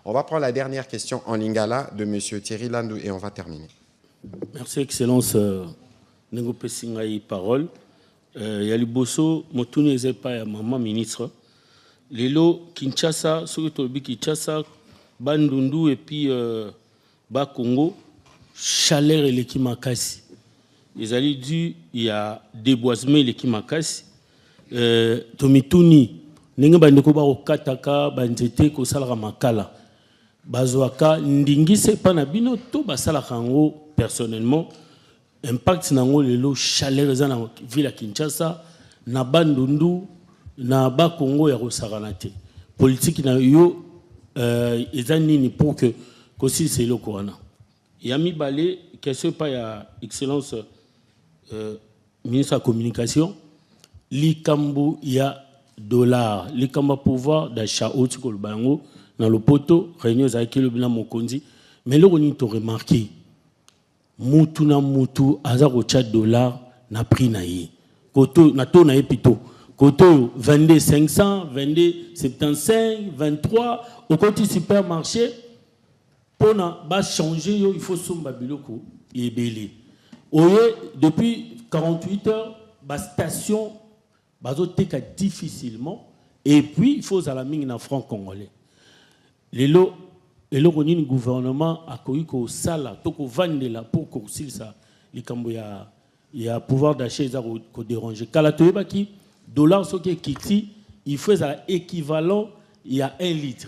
On va prendre la dernière question en lingala de M. Thierry Landou et on va terminer. Merci, Excellence. Nengo Pessingaï parole. Yali Bosso, Motuni Ezepa, maman ministre. Lelo, Kinshasa, Sokotobi Kinshasa, Bandundu et puis Bas Congo, chaleur et l'équipe Makassi. Ils allaient dire il y a déboisement et l'équipe Makassi. Tomituni, Nengo Bandeko Baro Kataka, Banzete, Kosala Makala. Bazwaka, Ndingise Panabino, tout Basala Kango, personnellement. Impact nango lelo chaleur za na ville ya Kinshasa na Bandundu na ba Congo ya Rosaranate politique na yo ezani ni pour que kosi c'est le corona yami balé question pas ya excellence ministre de la communication likambo ya dollar likambo pouvoir d'achat au tikol bango na le poto réunion za kilo bina mokonzi mais le on to remarqué mutu na mutu aza kocha dollar na prix na ye koto na to na ye pito koto 22 500 22 75 23 au côté supermarché pona ba changer yo il faut somba biloko ebele oye depuis 48 heures ba station bazo teka difficilement et puis il faut la mine na franc congolais lelo et le gouvernement a connu que sala toko vandela pour courser ça les camboya il y a pouvoir d'achat ça ko déranger kala toyeba ki dollar so qui kiti il faut ça équivalent il y a 1 litre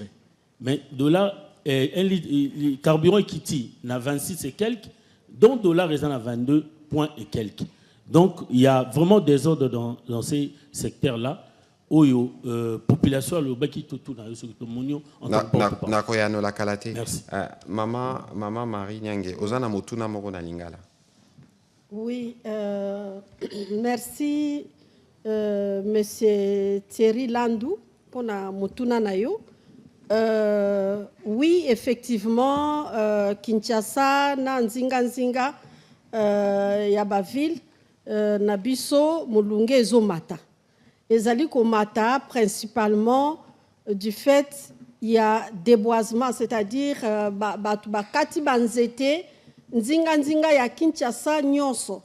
mais dollar 1 litre carburant kiti na 26 et quelques donc dollar est à 22 points et quelques donc il y a vraiment des ordres dans ces secteurs là. Oyo population le baki tout na yoso to monyo na koyano la kalate maman Marie Nyange ozana motuna moko na lingala. Oui, merci monsieur Thierry Landou pour na motuna na yo. Oui, effectivement Kinshasa na nzinga ya ba ville na biso mulunge ezomata. Ezali komata principalement du fait il y a déboisement, c'est-à-dire bakati banzete nzinga ya Kinshasa nyonso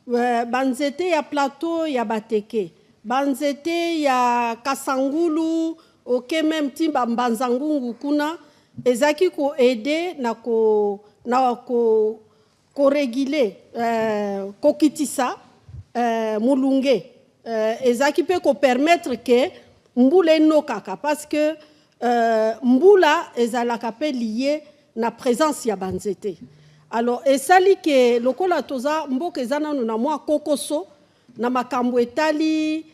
banzete ya plateau ya bateke banzete ya Kasangulu oke même timba mbanzangungu kuna ezaki ko aider na ko réguler ko kitisa mulunge ezaki pe ko permettre que mbula no kaka parce que mbula ezalaka pe lié na présence ya banzete alors esali ke lokola toza mboka ezana na mwa kokoso na makambo etali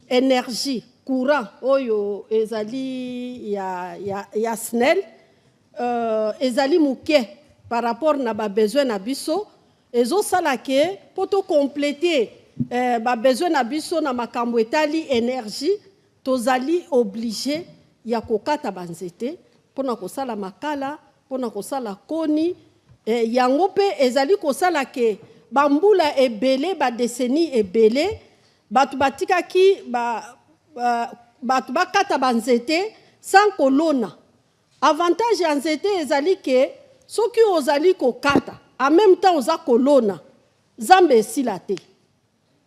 énergie courant oyo ezali ya SNEL ezali muke par rapport na ba besoin na biso ezo sala ke poto compléter ba besoin na biso na makambo etali énergie tozali obligé ya kokata banzete pona kosala makala pona kosala koni yango pe ezali kosala ke bambula ebele ba décennie ebele batu batikaki batu bakata banzete sans kolona avantage ya nzete ezali ke soki ozali kokata en même temps oza kolona zambe esila te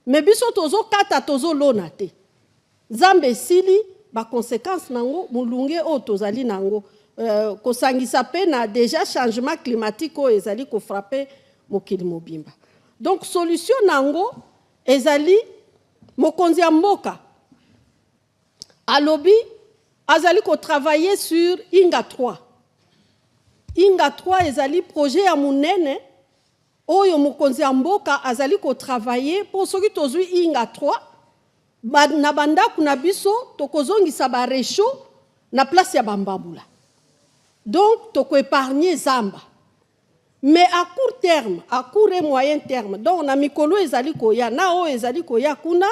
mais biso tozo kata tozo lona te zambe sili ba conséquence nango mulunge o tozali nango ko sangisa pe na déjà changement climatique o ezali ko frapper mokili mobimba donc solution nango ezali mokonzi ya mboka alobi azali ko travailler sur Inga 3 ezali projet ya munene oyo mokonzi ya mboka azali ko travailler pour soki tozui Inga 3 na banda kuna biso tokozongisa ba recho na place ya bambabula donc toko épargner zamba mais à court terme à court et moyen terme donc na mikolo ezali koya na o ezali koya kuna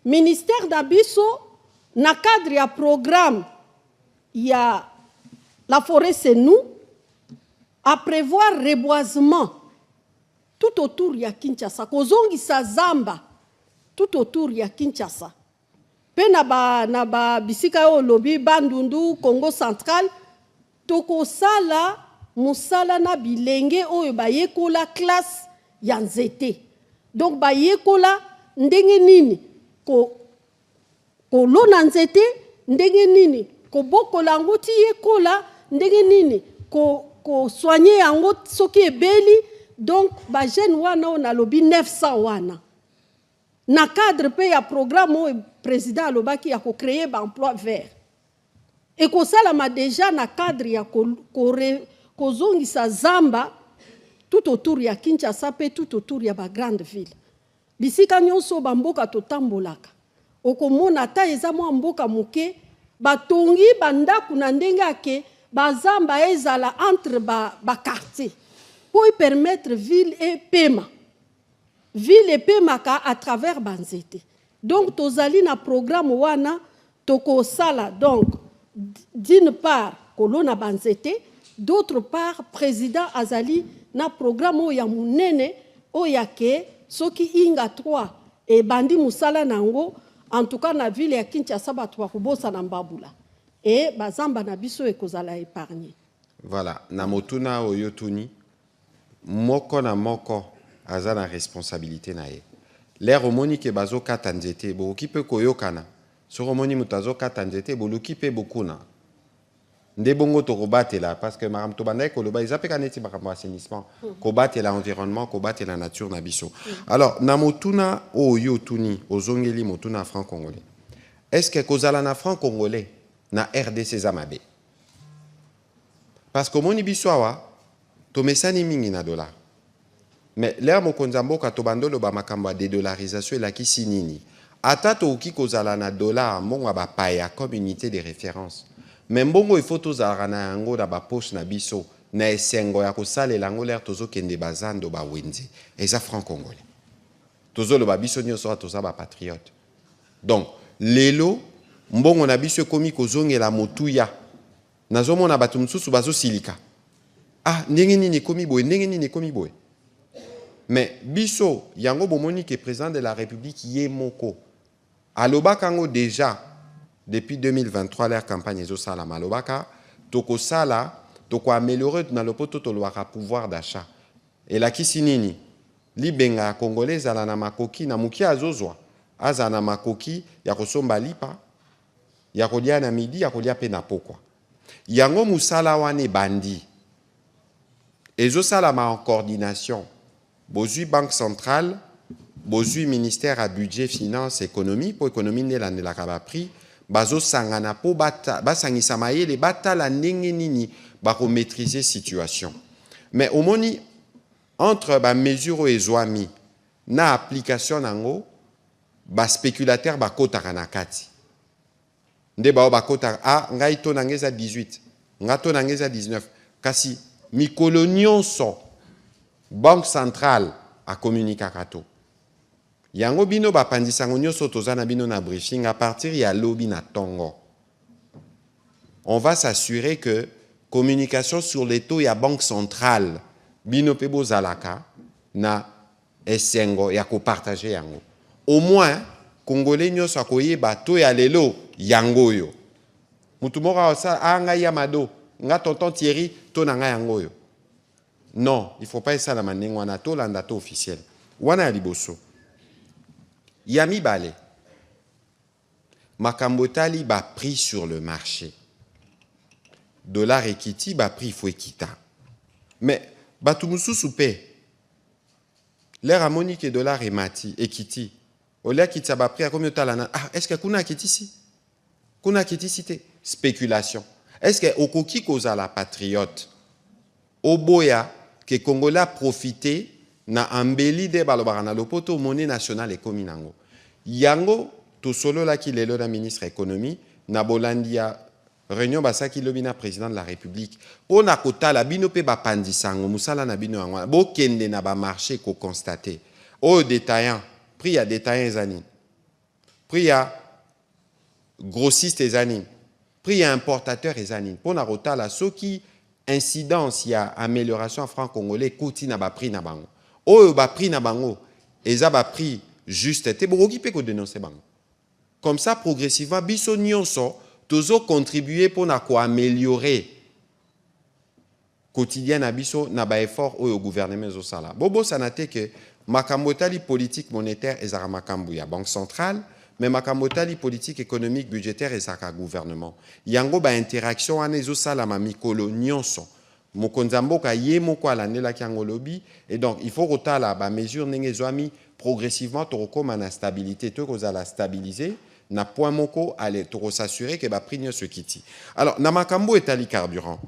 ministère da biso na cadre ya programme ya la forêt c'est nous à prévoir reboisement tout autour ya Kinshasa kozongisa zamba tout autour ya Kinshasa pe na ba bisika o lobi Bandundu Congo central toko sala musala na bilenge oyo bayekola classe ya nzete. Donc bayekola ndenge nini ko lona nzete, ndenge nini ko bokola yango ti yekola, ndenge nini ko soigner yango soki ebeli. Donc ba jeune wana on lobi 900 wana. Na cadre pe ya programme o président alobaki ya ko créer ba emploi vert. Et ko sala ma déjà na cadre ya ko zongisa zamba tout autour ya Kinshasa pe tout autour ya ba grande ville. Bisika nyonso ba mboka totambolaka. Okomona ta eza mwa mboka muke batongi bandaku na ndenge ake bazamba ezala entre ba quartier pour permettre ville et pema. Ville et pema ka à travers banzete. Donc tozali na programme wana toko sala donc d'une part kolona banzete, d'autre part président azali na programme o ya munene o yake soki inga 3 et bandi musala nango en tout cas na ville ya Kinshasa batwa kubosa na mbabula et bazamba na biso ekozala épargné. Voilà, na motuna oyotuni moko na moko aza na responsabilité na ye. L'air omoni ke bazo kata nzete bo kipe koyokana. Sur omoni mutazo kata nzete bo lukipe bokuna. Nde bongo to kobatela parce que maram to bandai ko loba izapeka neti makambo assainissement ko batela environnement ko batela nature na biso. Alors na motuna oyotuni ozongeli motuna franc-congolais. Est-ce que kozala na franc-congolais na RDC zamabe? Parce que moni biso awa to mesani mingi na dollar. Mais l'air mokonzambo katobandolo ba makambo de dollarisation la kisi nini. Ata to ki kozala na dollar monga ba paya comme unité de référence. Mais mbongo il faut tozala na yango da ba poche na biso na esengo ya kosala lango l'air tozo kende bazando ba wenze. Eza franc-congolais. Tozo lo ba biso nyoso toza ba patriote. Donc lelo mbongo na biso komi kozongela motuya. Nazomona batu msusu bazo silika. Ah, ndenge nini komi boye, ndenge nini komi boye. Mais biso yango bomoni ke président de la République yemoko. Alobaka ngo déjà depuis 2023 leur campagne ezo sala malobaka toko sala toko améliorer na lopoto to loaka pouvoir d'achat. Et la kisinini libenga congolais ala na makoki na muki azozwa aza na makoki ya kosomba lipa ya kolia na midi ya kolia pe na pokwa. Yango musala wane bandi. Ezo sala ma en coordination. Bozui Banque centrale, bozui ministère à budget, finance, économie, pour économie ne la kaba prix, bazo sangana po bata, basangisa maye les bata la ndenge nini bako maîtriser situation. Mais au moni entre ba mesure ezwami na application nango ba spéculateur ba kota kanakati. Nde ba kota ngai to nangeza 18, ngato nangeza 19 kasi mikolo nyonso Banque centrale a communiqué à Kato. Yango bino ba pandisango nyonso tozana bino na briefing à partir ya lobby na tongo. On va s'assurer que communication sur les taux ya Banque centrale bino pebo zalaka na esengo ya ko partager yango. Au moins Congolais nyonso akoyeba taux ya lelo yango yo. Mutu moko sa anga yamado nga tonton Thierry to na nga yango yo. Non, il ne faut pas ça la manière on a tout l'andato officiel. Wana liboso. Yami bale. Makambotali ba prix sur le marché. Dollar ekiti ba prix faut ekita. Mais batumusu soupe. L'air harmonique et dollar et mati ekiti. Olia kitsa ba prix à combien talana? Ah, est-ce que kuna ekiti si? Kuna ekiti cité spéculation. Est-ce que okoki koza la patriote? Oboya que Congolais a profité na ambeli de balobara na lopoto monnaie nationale et kominango. Yango to solo la ki lelo na ministre économie na Bolandia réunion basaki lobina président de la République. On a kota la bino pe ba pandisango musala na bino ngwa. Bo kende na ba marché ko constater. O détaillant, prix à détaillant zani. Prix à grossiste zani. Prix à importateur zani. Pour na kota la soki incidence ya amélioration franc-congolais kouti na ba prix na bango. O ba prix na bango eza ba prix juste te bokoki pe ko dénoncer bango. Comme ça progressivement biso nyonso tozo contribuer pour na ko améliorer quotidien na biso na ba effort au gouvernement zo sala. Bobo sanate que makambo tali politique monétaire ezara makambo ya banque centrale, mais makambo tali politique économique budgétaire ezaka gouvernement. Yango ba interaction ane zo sala ma mikolo nyonso. Mokonzamboka ye moko alandela kiango lobi, et donc il faut rotala ba mesure ndenge zoami progressivement torokoma na stabilité, to kozala stabiliser na point moko aller to s'assurer que ba prix nyonso kiti. Alors na makambo etali carburant.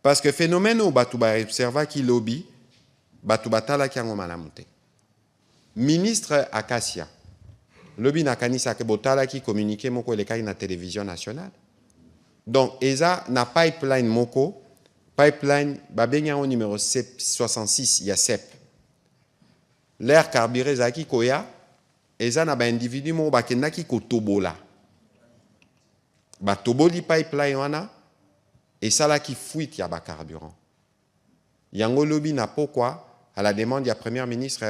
Parce que phénomène où batu ba observa ki lobby batu batala kiango malamu te. Ministre Acacia lobby na kanisa ke botala ki communiquer moko elekai na télévision nationale. Donc eza na pipeline moko pipeline babenya au numéro 66 ya CEP. L'air carburé zaki koya eza na ba individu mo bakendaki ko tobola. Ba toboli pipeline wana et ça là qui fuite ya ba carburant. Yango lobby na pourquoi à la demande du premier ministre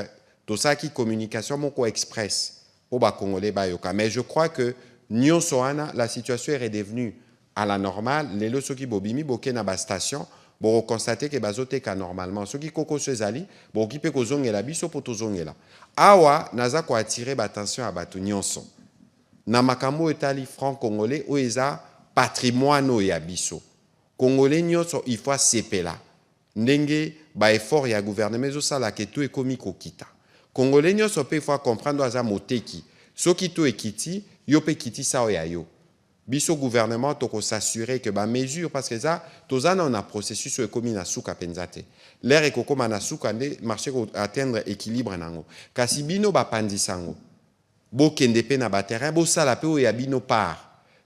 tout ça qui communication moko express au ba congolais ba yoka. Mais je crois que nyonso wana la situation est redevenue à la normale. Les loso qui bobimi boke na ba station bon constater que bazote ka normalement ceux qui koko sezali bon qui peut kozongela biso poto zongela awa naza ko attirer attention à batu nyonso na makambo etali franc congolais o eza patrimoine ya biso congolais nyonso il faut sepela ndenge ba effort ya gouvernement zo sala ke tout ekomi kokita congolais nyonso pe il faut comprendre aza moteki soki to ekiti yo pe kiti sao ya yo biso gouvernement toko s'assurer que ba mesure parce que ça tozana on a processus ekomi na suka penzate l'air ekokoma na suka nde marché ko atteindre équilibre nango kasi bino ba pandisango bo kende pe na ba terrain bo sala pe o ya bino part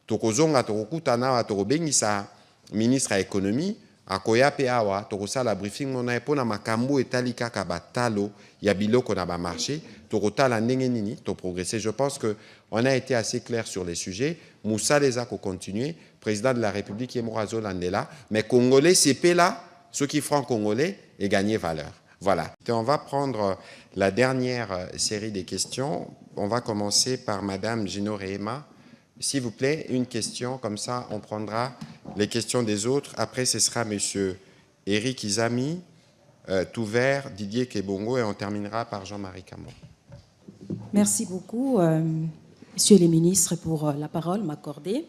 toko zonga toko kutana toko bengisa ministre à économie akoya pe awa toko sala briefing mona epona makambo etali kaka batalo ya biloko na ba marché toko tala ndenge nini to progresser. Je pense que on a été assez clair sur les sujets. Moussa Leza ko continuer, président de la République Yemorazo Landela, mais congolais c'est là, ceux qui font congolais et gagner valeur. Voilà. Et on va prendre la dernière série des questions. On va commencer par madame Gino Rehema. S'il vous plaît, une question comme ça, on prendra les questions des autres. Après ce sera monsieur Eric Izami, Touvert, Didier Kebongo et on terminera par Jean-Marie Camon. Merci beaucoup, messieurs les ministres, pour la parole m'accordée.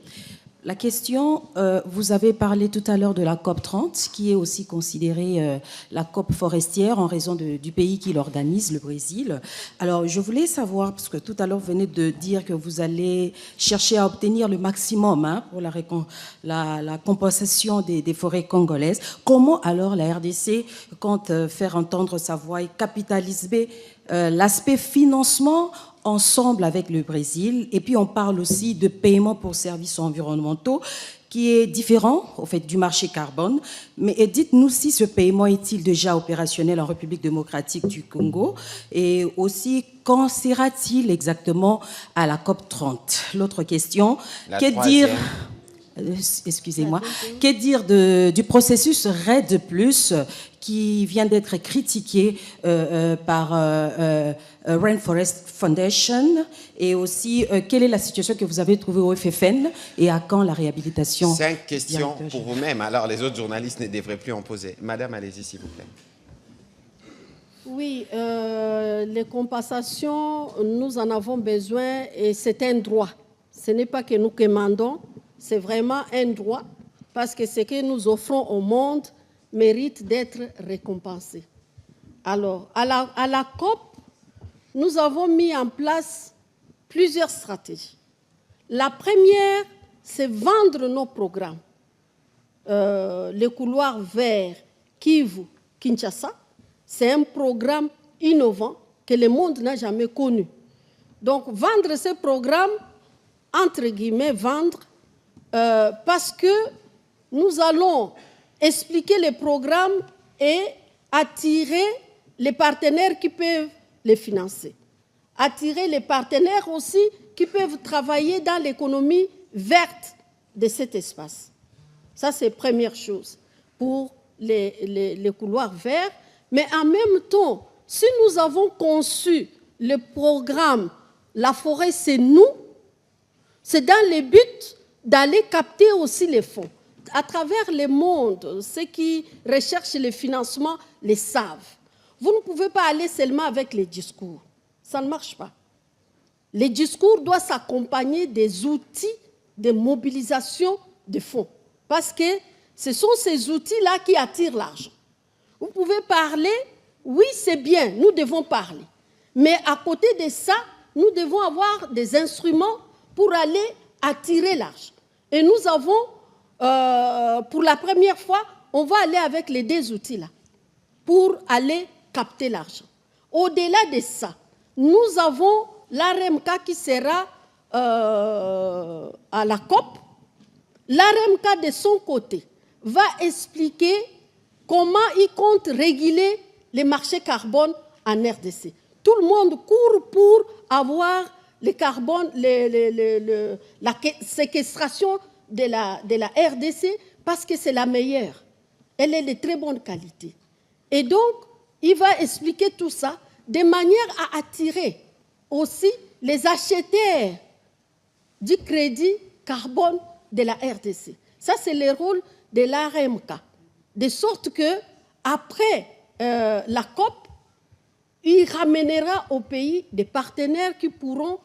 La question, vous avez parlé tout à l'heure de la COP 30, qui est aussi considérée la COP forestière en raison du pays qui l'organise, le Brésil. Alors, je voulais savoir, parce que tout à l'heure, vous venez de dire que vous allez chercher à obtenir le maximum pour la compensation des forêts congolaises. Comment alors la RDC compte faire entendre sa voix et capitaliser l'aspect financement ensemble avec le Brésil? Et puis on parle aussi de paiement pour services environnementaux qui est différent au fait du marché carbone. Mais dites-nous si ce paiement est-il déjà opérationnel en République démocratique du Congo et aussi quand sera-t-il exactement à la COP 30? L'autre question, que dire... Excusez-moi. Que dire du processus RED+, qui vient d'être critiqué par Rainforest Foundation et aussi quelle est la situation que vous avez trouvée au FFN et à quand la réhabilitation? 5 questions pour vous-même, alors les autres journalistes ne devraient plus en poser. Madame, allez-y s'il vous plaît. Oui, les compensations, nous en avons besoin et c'est un droit. Ce n'est pas que nous commandons, c'est vraiment un droit parce que ce que nous offrons au monde mérite d'être récompensé. Alors, à la COP, nous avons mis en place plusieurs stratégies. La première, c'est vendre nos programmes. Le couloir vert Kivu-Kinshasa, c'est un programme innovant que le monde n'a jamais connu. Donc, vendre ce programme, entre guillemets, vendre, parce que nous allons expliquer les programmes et attirer les partenaires qui peuvent les financer. Attirer les partenaires aussi qui peuvent travailler dans l'économie verte de cet espace. Ça, c'est la première chose pour les couloirs verts. Mais en même temps, si nous avons conçu le programme « La forêt, c'est nous », c'est dans le but d'aller capter aussi les fonds. à travers le monde, ceux qui recherchent le financement le savent. Vous ne pouvez pas aller seulement avec les discours. Ça ne marche pas. Les discours doivent s'accompagner des outils de mobilisation de fonds. Parce que ce sont ces outils-là qui attirent l'argent. Vous pouvez parler, oui, c'est bien, nous devons parler. Mais à côté de ça, nous devons avoir des instruments pour aller attirer l'argent. Et nous avons, pour la première fois, on va aller avec les deux outils-là pour aller capter l'argent. Au-delà de ça, nous avons l'ARMK qui sera à la COP. L'ARMK, de son côté, va expliquer comment il compte réguler les marchés carbone en RDC. Tout le monde court pour avoir le carbone, la séquestration de la RDC parce que c'est la meilleure. Elle est de très bonne qualité. Et donc, il va expliquer tout ça de manière à attirer aussi les acheteurs du crédit carbone de la RDC. Ça, c'est le rôle de l'ARMK. De sorte que, après la COP, il ramènera au pays des partenaires qui pourront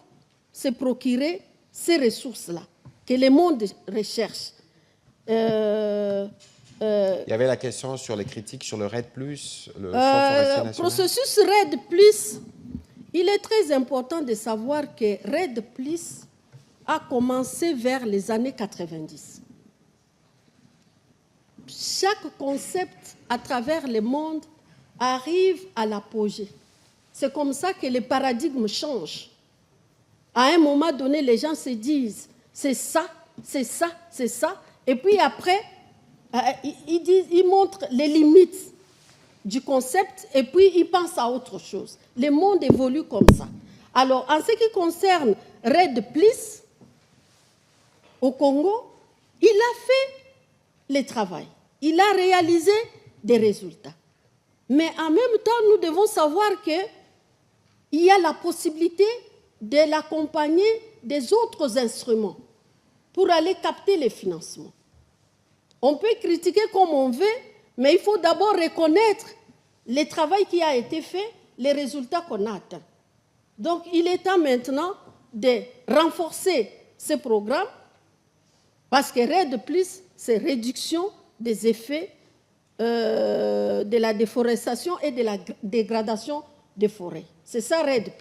se procurer ces ressources-là, que le monde recherche. Il y avait la question sur les critiques sur le RED+, le Fonds forestier national. Processus RED+, il est très important de savoir que RED+, a commencé vers les années 90. Chaque concept à travers le monde arrive à l'apogée. C'est comme ça que les paradigmes changent. À un moment donné, les gens se disent c'est ça, c'est ça, c'est ça. Et puis après, ils montrent les limites du concept et puis ils pensent à autre chose. Le monde évolue comme ça. Alors, en ce qui concerne RED+, au Congo, il a fait le travail. Il a réalisé des résultats. Mais en même temps, nous devons savoir qu'il y a la possibilité de l'accompagner des autres instruments pour aller capter les financements. On peut critiquer comme on veut, mais il faut d'abord reconnaître le travail qui a été fait, les résultats qu'on a atteints. Donc, il est temps maintenant de renforcer ce programme parce que RED+, c'est réduction des effets de la déforestation et de la dégradation des forêts. C'est ça RED+.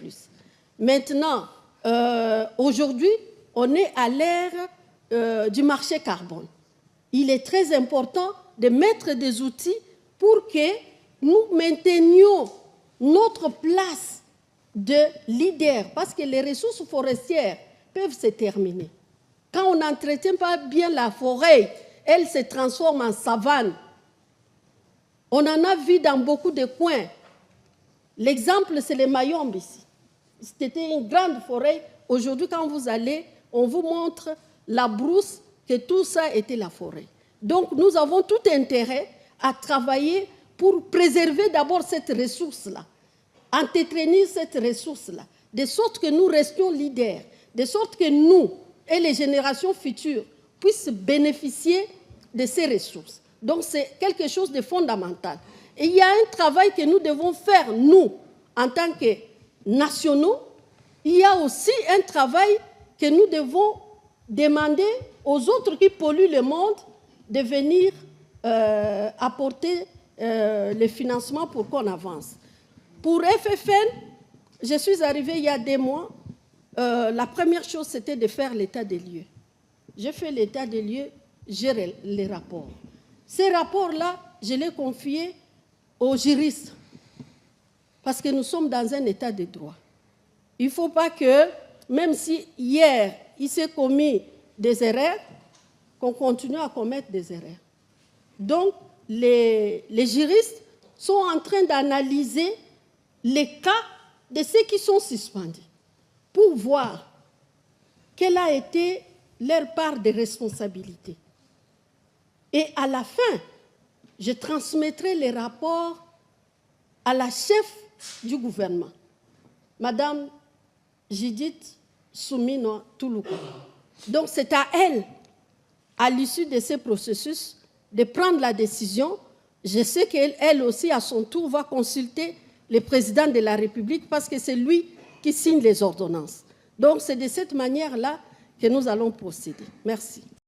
Maintenant, aujourd'hui, on est à l'ère du marché carbone. Il est très important de mettre des outils pour que nous maintenions notre place de leader, parce que les ressources forestières peuvent se terminer. Quand on n'entretient pas bien la forêt, elle se transforme en savane. On en a vu dans beaucoup de coins. L'exemple, c'est les Mayombe ici. C'était une grande forêt. Aujourd'hui, quand vous allez, on vous montre la brousse, que tout ça était la forêt. Donc, nous avons tout intérêt à travailler pour préserver d'abord cette ressource-là, entretenir cette ressource-là, de sorte que nous restions leaders, de sorte que nous et les générations futures puissent bénéficier de ces ressources. Donc, c'est quelque chose de fondamental. Et il y a un travail que nous devons faire, nous, en tant que nationaux. Il y a aussi un travail que nous devons demander aux autres qui polluent le monde de venir apporter les financements pour qu'on avance. Pour FFN, je suis arrivée il y a 2 mois. La première chose, c'était de faire l'état des lieux. J'ai fait l'état des lieux, j'ai les rapports. Ces rapports-là, je les confiés aux juristes, parce que nous sommes dans un état de droit. Il ne faut pas que, même si hier, il s'est commis des erreurs, qu'on continue à commettre des erreurs. Donc, les juristes sont en train d'analyser les cas de ceux qui sont suspendus pour voir quelle a été leur part de responsabilité. Et à la fin, je transmettrai les rapports à la chef du gouvernement, Madame Judith Soumino Toulouka. Donc c'est à elle à l'issue de ce processus, de prendre la décision. Je sais qu'elle aussi, à son tour, va consulter le président de la République parce que c'est lui qui signe les ordonnances. Donc, c'est de cette manière-là que nous allons procéder. Merci.